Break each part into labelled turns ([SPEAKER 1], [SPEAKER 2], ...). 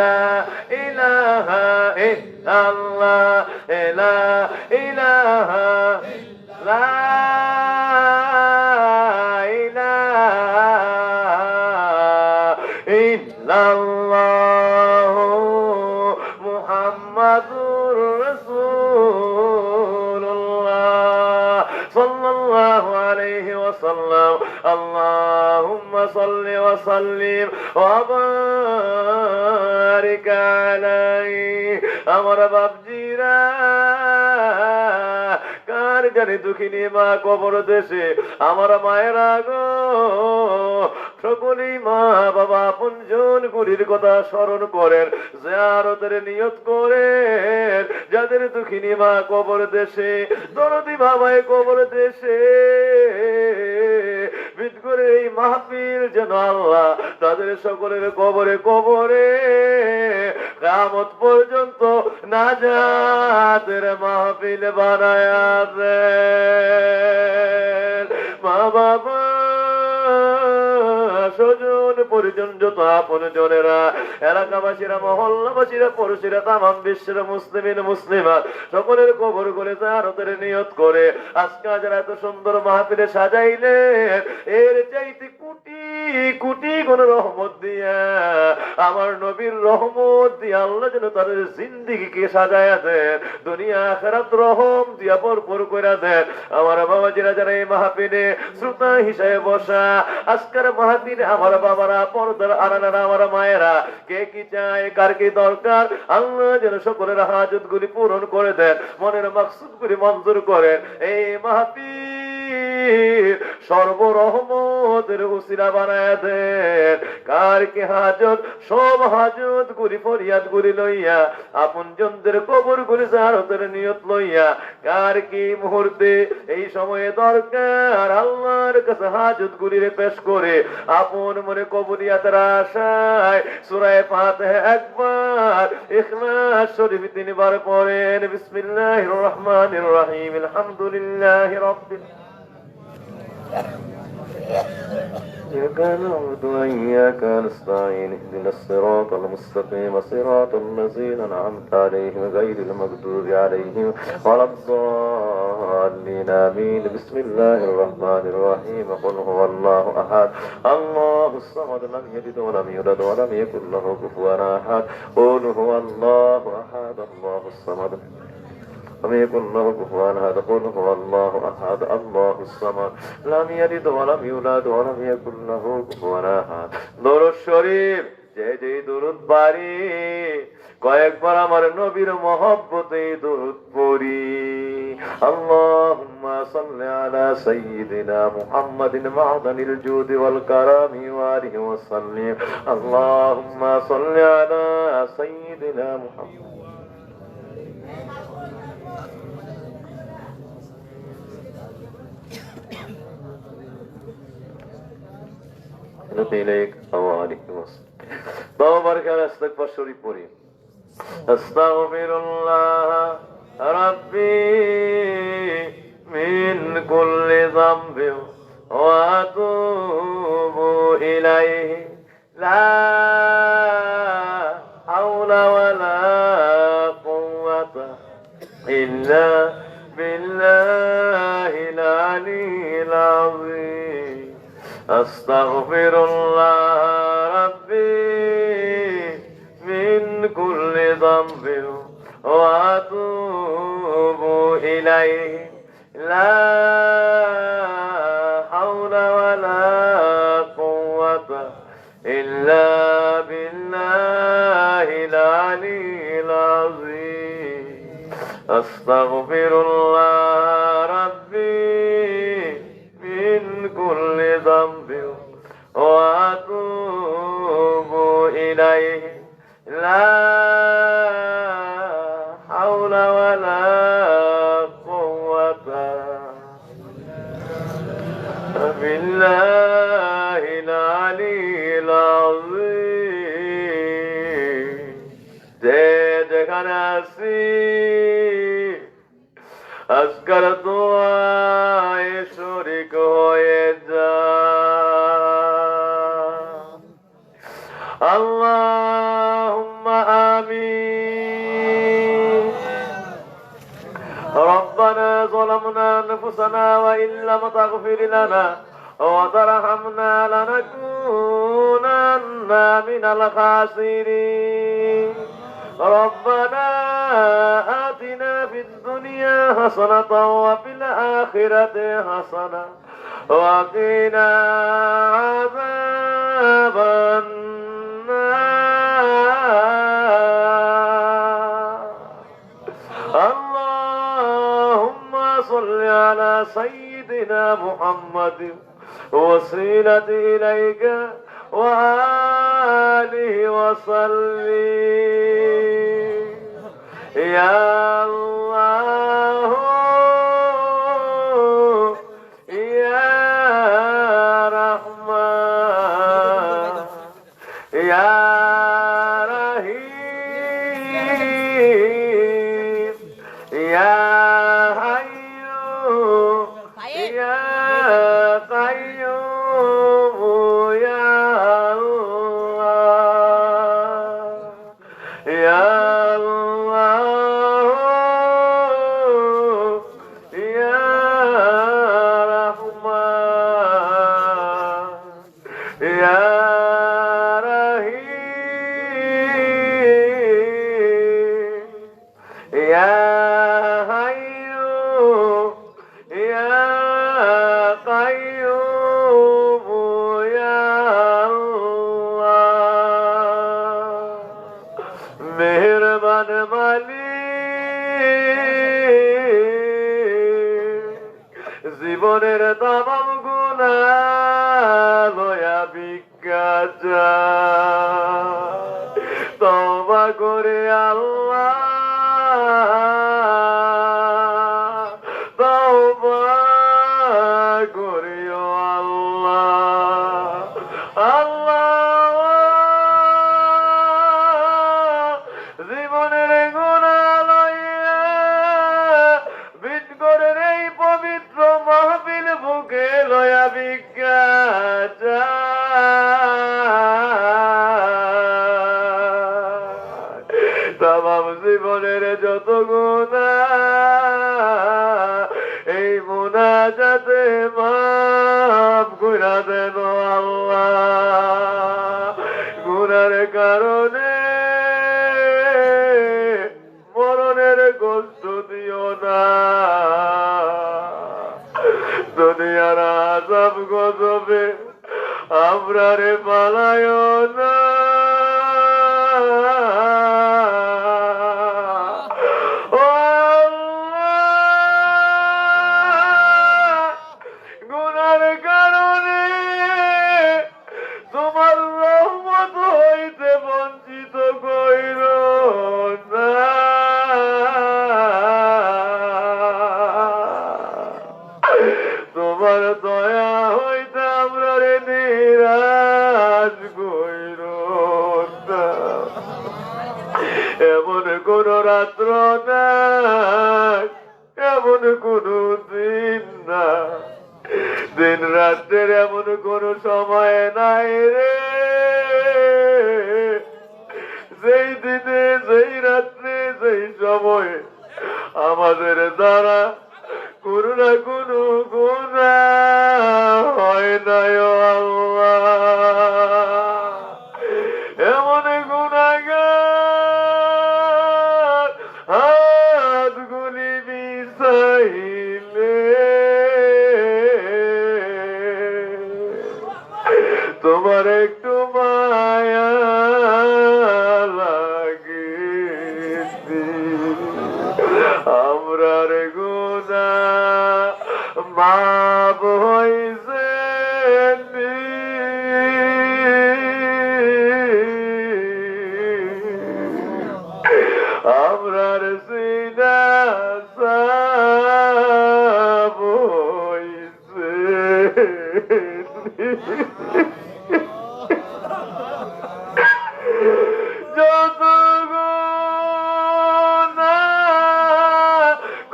[SPEAKER 1] লা ইলাহা ইল্লাল্লাহ, লা ইলাহা, লা ইলাহা ইল্লাল্লাহ মুহাম্মাদুর রাসূলুল্লাহ সাল্লাল্লাহু আলাইহি ওয়াসাল্লাম। আল্লাহুম্মা সাল্লি ওয়া সাল্লিম ওয়া বারিক আলাইহি। আমার বাপজিরা, কার জানি দুঃখিনী মা কবর দেশে, আমার মায়েরা গো, সকলেই মা বাবা আপনজন গুলির কথা স্মরণ করেন, জিয়ারতের নিয়ত করেন। যাদের দুঃখিনী মা কবর দেশে, দরদি বাবাই কবর দেশে, বিদ করে এই মাহফিল যেন আল্লাহ তাদের সকলের কবরে কবরে কিয়ামত পর্যন্ত নাজাতের মাহফিল বানায়া দেন। মা বাবা, স্বজন পরিজন, যত আপন জনেরা, এলাকাবাসীরা, মহল্লাবাসীরা, পড়শিরা, তামাম বিশ্বের মুসলিমিন মুসলিমাত সকলের কবর করে জিয়ারতের নিয়ত করে আজকে যারা এত সুন্দর মাহফিলে সাজাইলেন, এর চাইতে কোটি কোটি কোন রহমত দিয়া, আমার নবীর রহমত দিয়া আল্লাহ যেন তার জিন্দেগিকে সাজায়া দেন, দুনিয়া আখিরাত রহম দিয়া ভরপুর করে দেন। আমার বাবাজিরা যারা এই মাহফিলে শ্রোতা হিসাবে বসা, আজকের মাহফিলে আমার বাবারা, পর্দার আড়ালেরা, আমার মায়েরা, কে কি চায়, কার কি দরকার, আল্লাহ যেন সকলের হাজত গুলি পূরণ করে দেন, মনের মাকসুদ গুলি মঞ্জুর করেন। এই মাহফিল সর্বরহমতের উসিলা বানায় দেন। কার কি হাজত, সব হাজত গুলি ফরিয়াদ গুলি লইয়া, আপন জনদের কবর গুলি জিয়ারতের নিয়ত লইয়া, কার কি মুহূর্তে এই সময়ে দরকার, আল্লাহর কাছে হাজত গুলিরে পেশ করে আপন মনে কবুলিয়াতের আশায় সূরা ফাতিহা একবার, ইখলাস শরীফ তিনবার পড়েন। বিসমিল্লাহির রহমানির রহিম, আলহামদুলিল্লাহি রাব্বিল إياك نعبد وإياك نستعين اهدنا الصراط المستقيم صراط الذين أنعمت عليهم غير المغضوب عليهم ولا الضالين آمين. بسم الله الرحمن الرحيم. قل هو الله أحد الله الصمد لم يلد ولم يولد ولم يكن له كفوا أحد. قل هو الله أحد الله الصمد لم يكن له كفوا أحد. قل هو الله أحد الله الصمد لم يلد ولم يولد ولم يكن له كفوا أحد. দরুদ শরীফ যে যে দরুদ পারি, কয়েকবার আমার নবীর মহব্বতে দরুদ পড়ি। আল্লাহুম্মা সাল্লি আলা সাইয়্যিদিনা মুহাম্মাদিন মা'দানিল জুদি ওয়াল কারামি ওয়া আলিহি ওয়া সাল্লিম। আল্লাহুম্মা সাল্লি আলা সাইয়্যিদিনা মুহাম্মাদ। إليك وعليكم السلام. بارك الله استغفر شريف পড়ি। أستغفر الله ربي من كل ذنب وأتوب إليه لا حول ولا قوة إلا بالله العلي العظيم. أستغفر الله ربي من كل ذنب وأتوب إليه لا حول ولا قوة إلا بالله العلي العظيم. أستغفر الله ربي من كل ذنب وأتوب إليه لا حول ولا قوة بالله العلي العظيم. যে যেখানে আছি আজকাল দোয়ায় শরীক হয়ে যা। اللهم آمين. ربنا ظلمنا أنفسنا وإن لم تغفر لنا وترحمنا لنكونن من الخاسرين. ربنا آتنا في الدنيا حسنة وفي الآخرة حسنة وقنا عذاب النار. اللهم صل على سيدنا محمد وسيلة إليك وآله وسلم. يا الله يا رحمن يا رحيم يا حي يا قيوم يا الله يا الله يا رحمن يا رحيم يا حي يا قيوم يا الله. মেহেরবান মালিক, জীবনের তামাম গুনাহ লয়া ভিক্ষা চাই, তওবা করে আল্লাহ তওবা করিও আল্লাহ। আল্লাহ জীবনের গুনাহ লইয়া বিদ করে এই পবিত্র মাহফিল বুকে লয়া ভিক্ষা চাই, তামাম জীবনের যত গুনাহ এই মুনাজাতে মাফ কইরা দেন আল্লাহ। গুনার কারণে মরণের কষ্ট দিও না, দুনিয়ার আযাব গজবে আমরারে পালায়ও না। ও আল্লাহ, গুনার কারণে তোমার রহমত হইতে বঞ্চিত কইরো না। তোমার দয়া হইতে আমরা রে নিরাশ কইরো না। এমন কোন রাত্র নাই, এমন কোন দিন না, দিন রাত্রের এমন কোন সময় নাই রে, যেই দিনে যেই রাত্রে যেই সময়ে আমাদের দ্বারা কোন না কোন গুনাহ হয় নাই ও আল্লাহ। এমন গুনাহগার হাতগুলি বিছাইলে তোমার একটু মায়া লাগে, আমরার গুনাহ মাফ হইছে আমরার সিনা সাফ হইছে। যত গুনাহ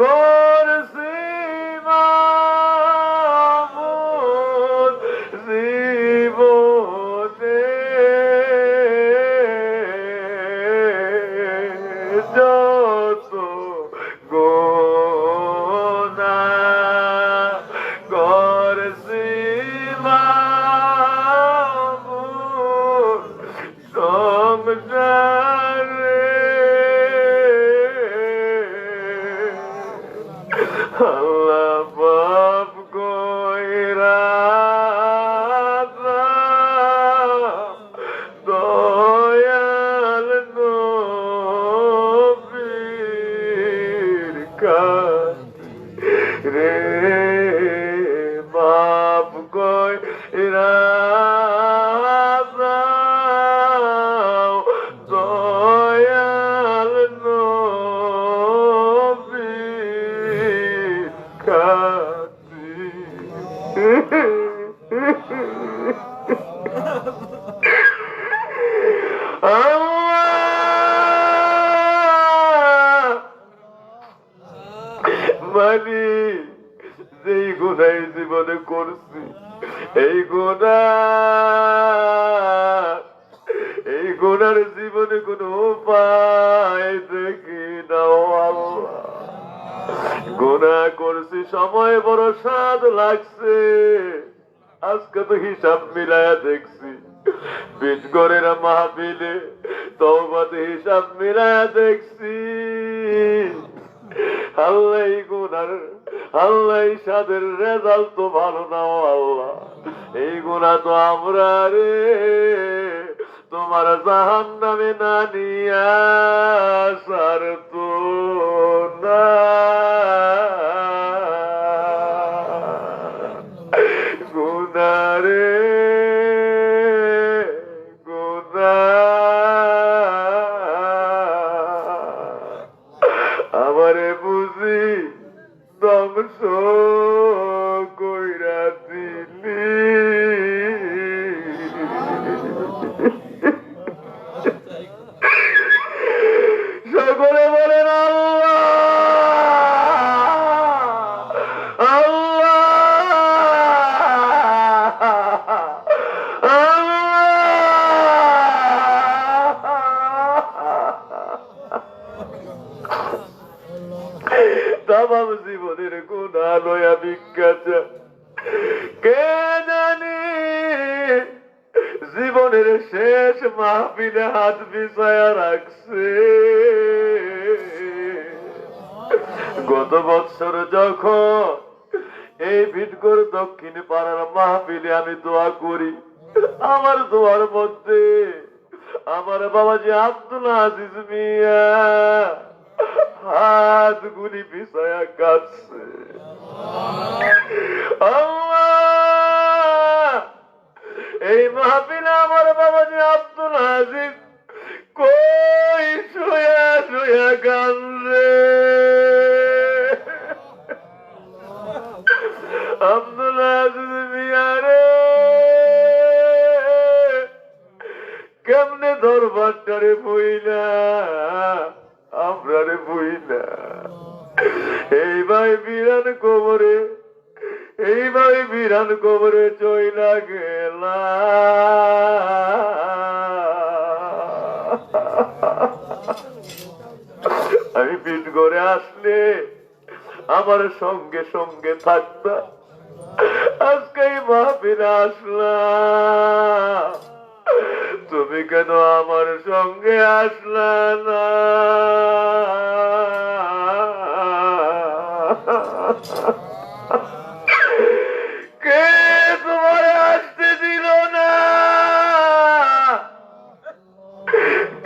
[SPEAKER 1] করছি মাবুদ জীবনে, আল্লাহ বাপ কইরা দয়াল নবীর কাছে রে বাপ কইরা দয়াল নবীর মানে যেই গুনাই জীবনে করছি এই গুনার জীবনে কোন উপায় দেখি নাও আল্লাহ। গুনাহ করছি, সময় বড় স্বাদ লাগছে, আজকে তো হিসাব মিলায়া দেখছি। বিটগরের মাহফিলে তওবাতে হিসাব মিলায়া দেখছি। আল্লাহ গুনার আল্লাহ সাদের রেজাল্ট তো ভালো নাও আল্লাহ। এই গুনাহ তো আমরা রে তোমার জাহান্নামে না নিয়া সারতো না। গুনারে আমারে বুঝি ধ্বংস কইরা দিলি। সকলে বলেন আল্লাহ তামাম জীবনের গুনাহ লয়া বিখ্যাত কে জানি জীবনের শেষ মাহফিলে হাত বিছায়া রাখছে। গত বছর যখন এই বিটগর দক্ষিণ পাড়ার মাহফিলে আমি দোয়া করি, আমার দোয়ার মধ্যে আমার বাবাজি আব্দুল আজিজ মিয়া হাত গুলি বিছায়া কাঁদছে। এই মাহফিলে আমার বাবাজি আব্দুল আজিজ কই শুয়া শুয়া কাঁদছে। আব্দুল আজিজ মিয়া রে কেমনে দরবারটারে বইলা আমরা রে বইলা এইভাবে বিরান কবরে চইলা গেলা। আমি পিঠ করে আসলে আমার সঙ্গে সঙ্গে থাকতা, আজকে মাহফিলে আসলাম, তুমি কেন আমার সঙ্গে আসলা না? কে তোমার আসতে দিল না?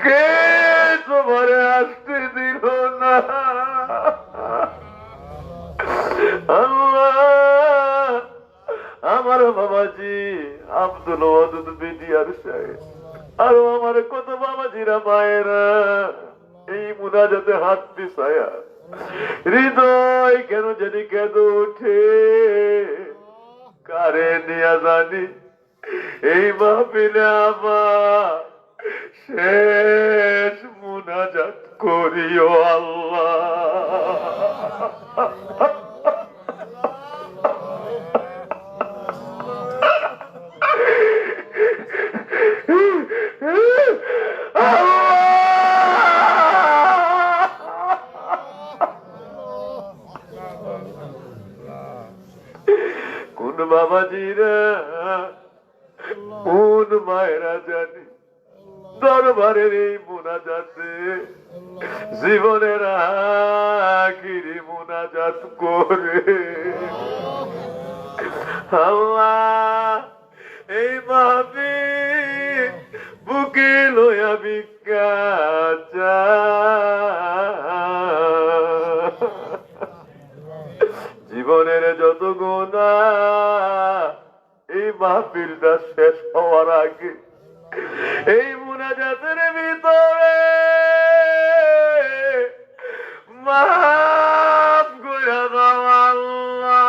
[SPEAKER 1] কে তোমার আসতে দিল না? আল্লাহ আমার বাবাজি আব্দুল ওয়াদুদ বিডিআর সাহেব আরো আমার কত বাবাজিরা মায়েরা এই মুনাজাতে হাত পিছায়া হৃদয় কেন জানি কেঁদে উঠে। কারে নিয়া জানি এই মাহফিলে আমার শেষ মুনাজাত করিও আল্লাহ। কোন বাবাজিরা কোন মায়েরা জানি দরবারের এই মোনাজাতে জীবনের আখিরি মুনাজাত করে আল্লাহ এই মাহফিল বুকে লইয়া ভিক্ষা চাই। জীবনের যত গুনাহ এই মাহফিলটা শেষ হওয়ার আগে এই মুনাজাতের ভিতরে মাফ করে দাও আল্লাহ।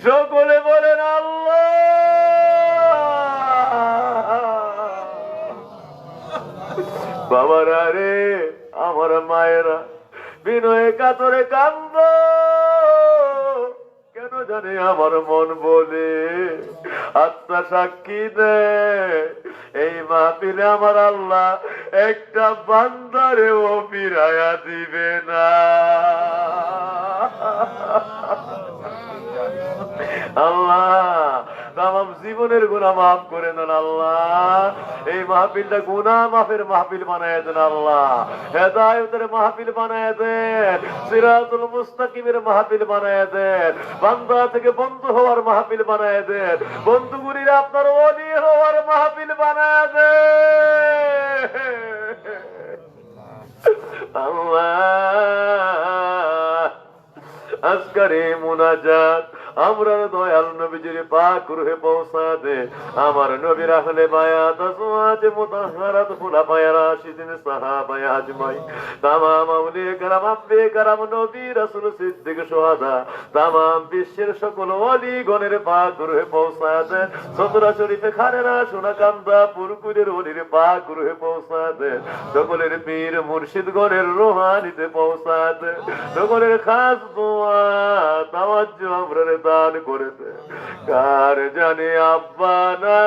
[SPEAKER 1] সকলে বলেন আল্লাহ। বাবারা রে, আমার মায়েরা বিনয়ে কাতরে কান্দ, কেন জানে আমার মন বলে, আত্মা সাক্ষী দেয় এই মাহফিলে আমার আল্লাহ একটা বান্দারেও ফিরাইয়া দিবে না। আল্লাহ তামাম জীবনের গুনাহ মাফ করে দেন আল্লাহ। এই মাহফিলটা গুনাহ মাফের মাহফিল বানায় দেন আল্লাহ। হেদায়েতের মাহফিল বানায় দেন, সিরাতুল মুস্তাকিমের মাহফিল বানায় দেন, বান্দা থেকে বন্ধু হওয়ার মাহফিল বানায় দেন, বন্ধুগুলির আপনার ওলি হওয়ার মাহফিল বানায় দেন আল্লাহ। আজকের এই মুনাজাত আমরা দয়াল নবীজির পাক রূহে পৌঁছা দে। আমার নবীর আহলে বায়াত আজওয়াজ মুতাহহারাত খুলাফায়ে রাশিদিন সাহাবায়ে আজমাইন তামাম আউলিয়া کرام আম্বিয়া کرام নবী রাসূল সিদ্দিক শুহাদা তামাম বিশ্বের সকল ওলি গণের পাক রূহে পৌঁছা দে। সদরা শরীফে খানেরা সোনাকান্দা পুরকুরের ওলির পাক রূহে পৌঁছা দে। সকলের পীর মুর্শিদ গণের রুহানিতে পৌঁছা দে। সকলের খাস দোয়া তাওয়াজ্জু আমরা দান করেছে। কার জানে আব্বা না,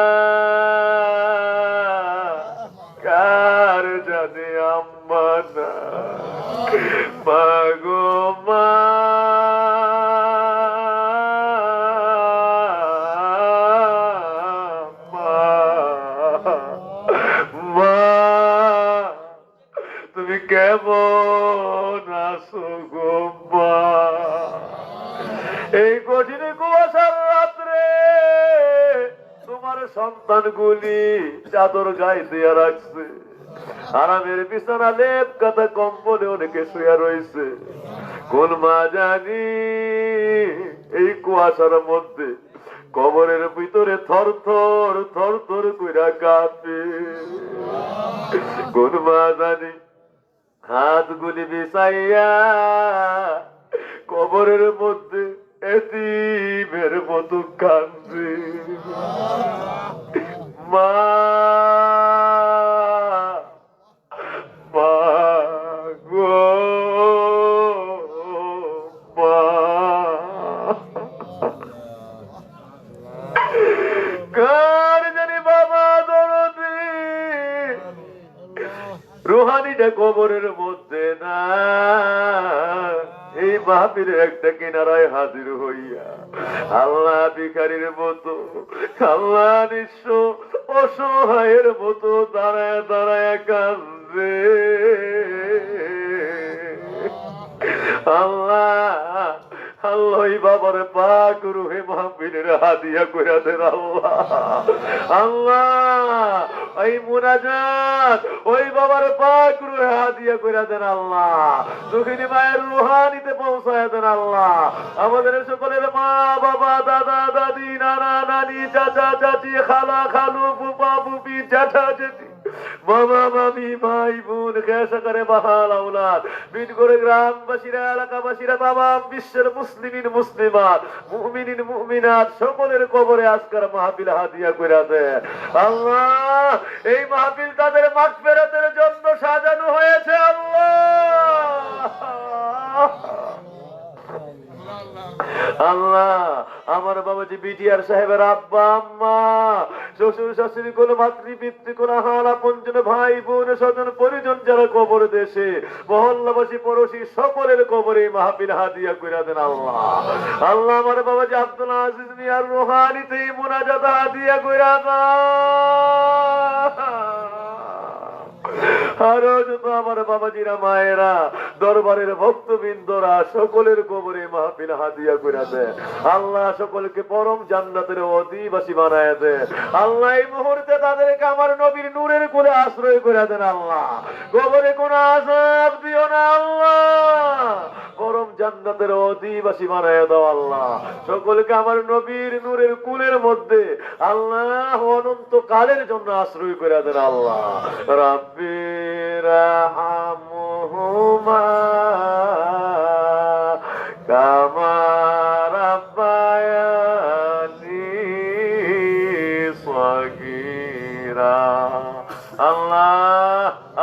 [SPEAKER 1] কার জানে আম্মা না, মাগো মা তুমি কেমন আছো গো মা? এই কঠিন কুয়াশার রাত্রে তোমার সন্তানগুলি চাদর গায়ে দিয়ে রাখছে, আরামের বিছানা লেপ কাঁথা কম্বলে অনেকে শুয়ে রয়েছে। কোন মা জানি এই কুয়াশার মধ্যে কবরের ভিতরে থর থর থর থর কইরা কাঁপে। কোন মা জানি হাতগুলি বিছাইয়া কবরের মধ্যে এতিমের মতো কান্দে। মা মা গো মা, কার জানি বাবা দরদি রুহানিটা কবরের মধ্যে না, এই মাহফিলের একটা কিনারায় হাজির হইয়া আল্লাহ ভিখারির মতো, আল্লাহ নিঃস্ব অসহায়ের মতো দাঁড়ায় দাঁড়ায় কান্দে। আল্লাহ আল্লাহ বাবার পাক রুহে মাহফিলের হাদিয়া কইরা দেন আল্লাহ। আল্লাহ এই মুনাজাত ওই বাবার পাক রুহে হাদিয়া কইরা দেন আল্লাহ। দুঃখিনী মায়ের রুহানিতে পৌঁছায় দেন আল্লাহ। আমাদের সকলের মা বাবা দাদা দাদি নানা নানি চাচা চাচি খালা খালু ফুপা ফুপি জ্যাঠা জেঠি মামা মামি ভাই বোন খেসা করে বাহাল আওলাদ বিন করে গ্রামবাসীরা এলাকাবাসীরা তামাম বিশ্বের মুসলিমিন মুসলিমাত মুমিনিন মুমিনাত সকলের কবরে আজকের মাহফিল হাদিয়া কইরা দেন আল্লাহ। এই মাহফিল তাদের মাগফিরাতের জন্য সাজানো হয়েছে আল্লাহ। আল্লাহ আমার বাবাজি বিটিআর সাহেবের আব্বা আম্মা শ্বশুর শাশুড়ি কোন মাতৃপিতৃ কোন হারা পঞ্জন ভাই বোন স্বজন পরিজন যারা কবর দেশে মহল্লাবাসী পড়োশী সকলের কবরে মাহফিল হাদিয়া কইরা দেন আল্লাহ। আল্লাহ আমার বাবাজি আব্দুল আজিজ মিয়ার রুহানিতে মুনাজাত হাদিয়া কইরা দাও। আরো যত আমার বাবাজিরা মায়েরা দরবারের ভক্তবৃন্দরা সকলের কবরে মাহফিল হাদিয়া করে দেন আল্লাহ, সকলকে পরম জান্নাতের অধিবাসী বানায় দেন আল্লাহ। এই মুহূর্তে তাদেরকে আমার নবীর নূরের কোলে আশ্রয় করে দেন আল্লাহ। কবরে কোনো আযাব দিও না আল্লাহ, পরম জান্নাতের অধিবাসী বানায় দাও আল্লাহ। সকলকে আমার নবীর নূরের কুলের মধ্যে আল্লাহ অনন্ত কালের জন্য আশ্রয় করে দেন আল্লাহ। রাব্বি রাহমহুমা কামা রাব্বায়ানি সগীরা। আল্লাহ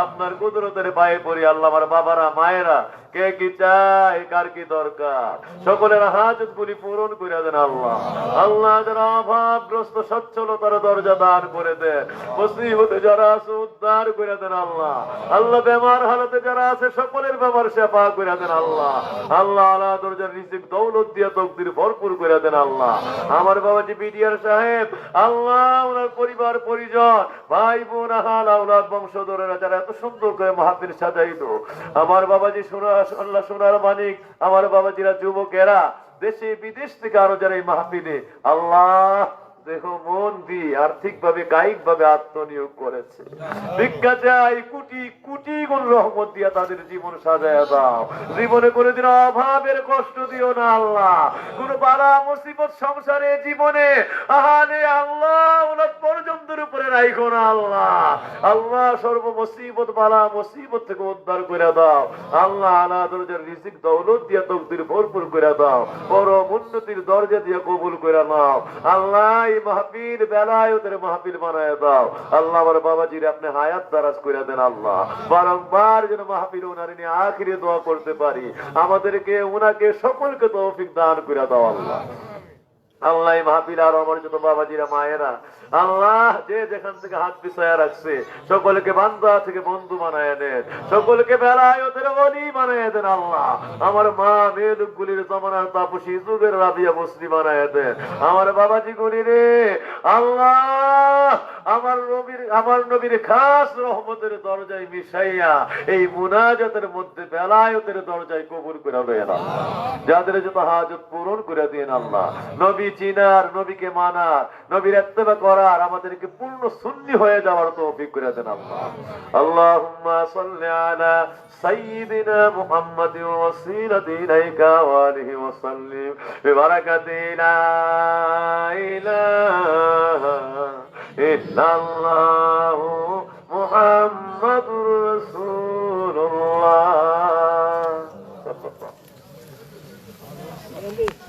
[SPEAKER 1] আপনার কুদরতের পায়ে পড়ি আল্লাহ, আমার বাবারা মায়েরা কে কি চাই, কার কি দরকার, সকলের হাজত গুলি পূরণ করে দেন আল্লাহ। আল্লাহ যারা অভাবগ্রস্ত সচ্ছলতার দরজা দান করে দেন, মুসিবতে যারা আছে উদ্ধার করে দেন আল্লাহ। আল্লাহ বেমার হালতে যারা আছে সকলের বেমার শেফা করে দেন আল্লাহ। আল্লাহ আল্লাহ দরজার রিজিক দৌলত দিয়ে তকদির ভরপুর করে দেন আল্লাহ। আমার বাবাজি বিডিআর সাহেব আল্লাহ, ওনার পরিবার পরিজন ভাই বোন আহাল আওলাদ বংশধরেরা যারা এত সুন্দর করে মাহফিল সাজাইলো, আমার বাবাজি আল্লাহ সোনার মানিক, আমার বাবাজিরা যুবকেরা দেশে বিদেশ থেকে আরো যারা এই মাহফিলে আল্লাহ দেহ মন দিয়ে আর্থিক ভাবে কায়িক ভাবে আত্মনিয়োগ করেছে, ভিক্ষা চাই কোটি কোটি গুণ রহমত দিয়া তাদের জীবন সাজায় দাও। জীবনে কোনোদিন অভাবের কষ্ট দিও না আল্লাহ, কোন বালা মুসিবত সংসারে জীবনে আহারে আল্লাহ ওনার পর্যন্তের উপরে রাখো না আল্লাহ। আল্লাহ সর্ব মুসিবত বালা মুসিবত থেকে উদ্ধার করে দাও আল্লাহ। আল্লাহ দরজার রিজিক দৌলত দিয়া তকদির ভরপুর করে দাও, পরম উন্নতির দরজা দিয়া কবুল করে নাও আল্লাহ। মাহফিল বেলায়েতের মাহফিল বানায় দাও আল্লাহ। আমার বাবাজির আপনি হায়াত দারাজ করে দেন আল্লাহ, বারংবার যেন মাহফিল ওনার নিয়ে আখিরে দোয়া করতে পারি, আমাদেরকে ওনাকে সকলকে তৌফিক দান করে দাও আল্লাহ। আল্লাহ মাহফিল আর আমার যত বাবাজিরা মায়েরা আল্লাহ যে যেখান থেকে হাত পিছায়া রাখছে সকলকে বান্দা থেকে বন্ধু বানায় দেন, সকলকে বেলায়েতের ওলি বানায় দেন আল্লাহ। আমার মা মেয়ে লোকগুলির জমানার তাপসী যুগের রাবিয়া মুসলিম বানায় দেন আমার বাবাজি গুলি রে আল্লাহ। আমার নবীর খাস রহমতের দরজায় মিশাইয়া এই মুনাজাতের মধ্যে বেলায়েতের দরজায় কবুল করে দেন আল্লাহ। যাদের যত হাজত পূরণ করে দেন আল্লাহ। নবী চিনার, নবীকে মানার, নবীর ইত্তেবা করার, আমাদেরকে পূর্ণ সুন্নি হয়ে যাওয়ার তৌফিক করে দেন আল্লাহ। আল্লাহুম্মা সাল্লি আলা সাইয়্যিদিনা মুহাম্মাদিন ওয়াসিলাতি ইলাইকা ওয়া আলিহি ওয়া সাল্লিম বিবারাকাতি লা ইলাহা ইল্লাল্লাহ